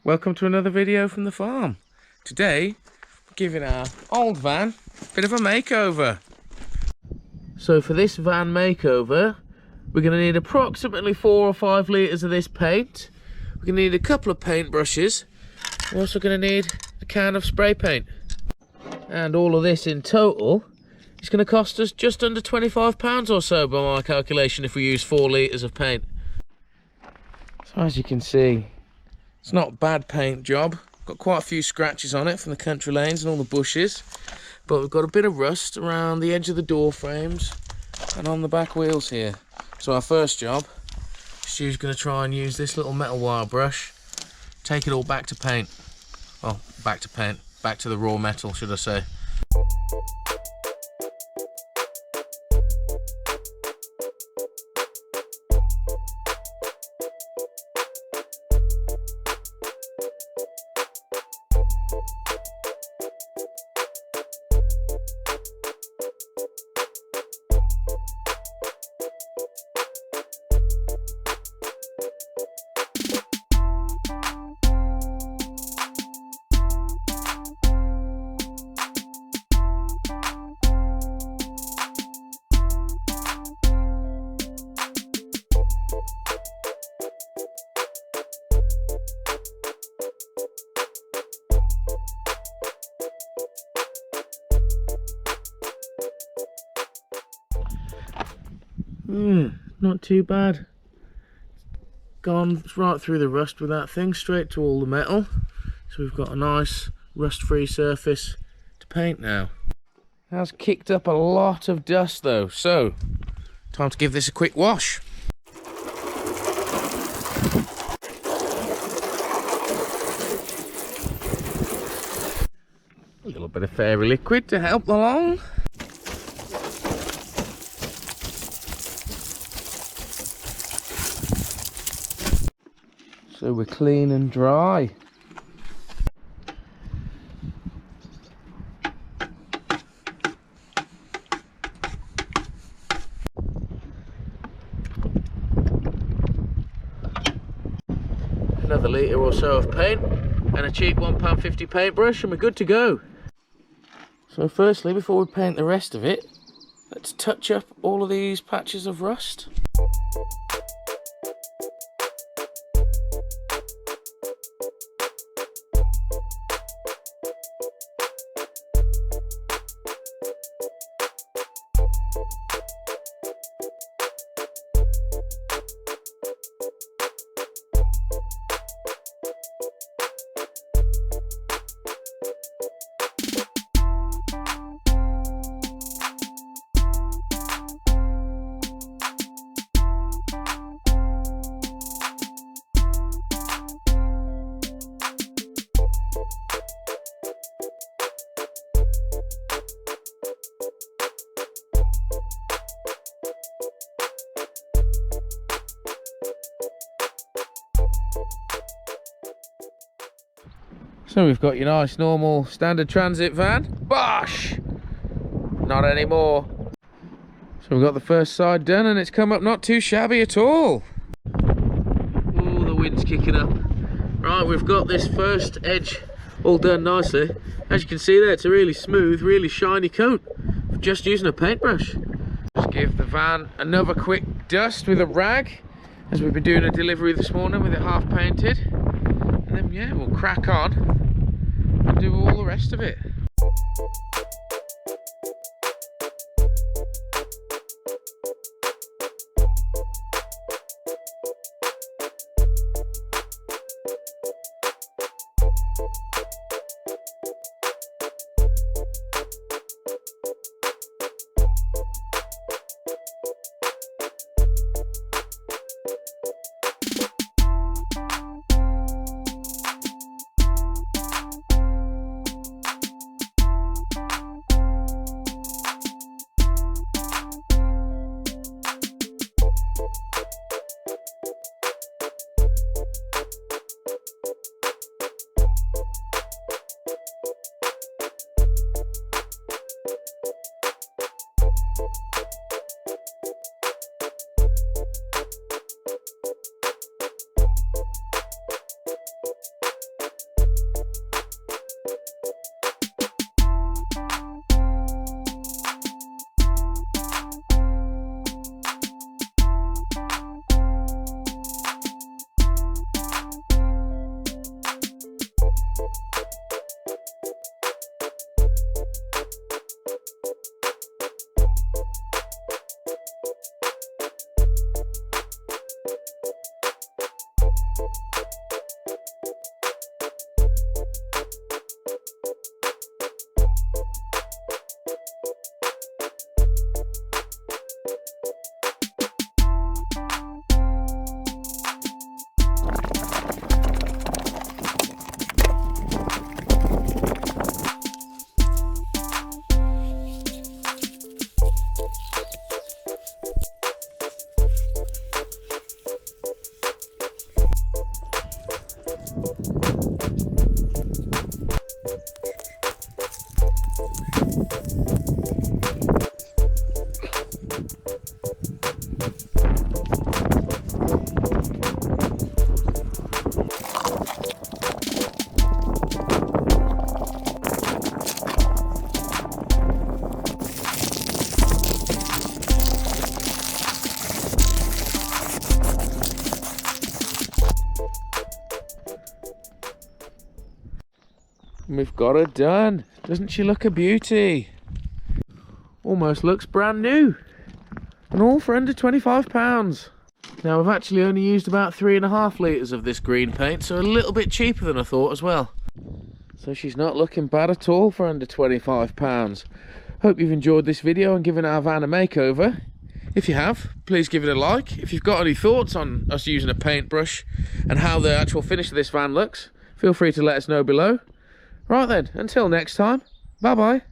Welcome to another video from the farm. Today, we're giving our old van a bit of a makeover. So for this van makeover, we're going to need approximately 4 or 5 litres of this paint. We're going to need a couple of paintbrushes. We're also going to need a can of spray paint. And all of this in total is going to cost us just under £25 or so by my calculation if we use 4 litres of paint. So as you can see, it's not a bad paint job. Got quite a few scratches on it from the country lanes and all the bushes, but we've got a bit of rust around the edge of the door frames and on the back wheels here. So our first job, Stu's going to try and use this little metal wire brush, take it all back to paint. Well, back to the raw metal, should I say. Not too bad. Gone right through the rust with that thing, straight to all the metal. So we've got a nice rust-free surface to paint now. It has kicked up a lot of dust though, so time to give this a quick wash. A little bit of fairy liquid to help along. So we're clean and dry. Another litre or so of paint and a cheap £1.50 paintbrush and we're good to go. So firstly, before we paint the rest of it, let's touch up all of these patches of rust. So we've got your nice normal standard transit van. Bosh! Not anymore. So we've got the first side done and it's come up not too shabby at all. Oh, the wind's kicking up. Right, we've got this first edge all done nicely. As you can see there, it's a really smooth, really shiny coat. Just using a paintbrush. Just give the van another quick dust with a rag, as we've been doing a delivery this morning with it half painted. And then yeah, we'll crack on and do all the rest of it. We've got her done. Doesn't she look a beauty? Almost looks brand new. And all for under £25. Now we've actually only used about 3.5 litres of this green paint, so a little bit cheaper than I thought as well. So she's not looking bad at all for under £25. Hope you've enjoyed this video and given our van a makeover. If you have, please give it a like. If you've got any thoughts on us using a paintbrush and how the actual finish of this van looks, feel free to let us know below. Right then, until next time, bye bye.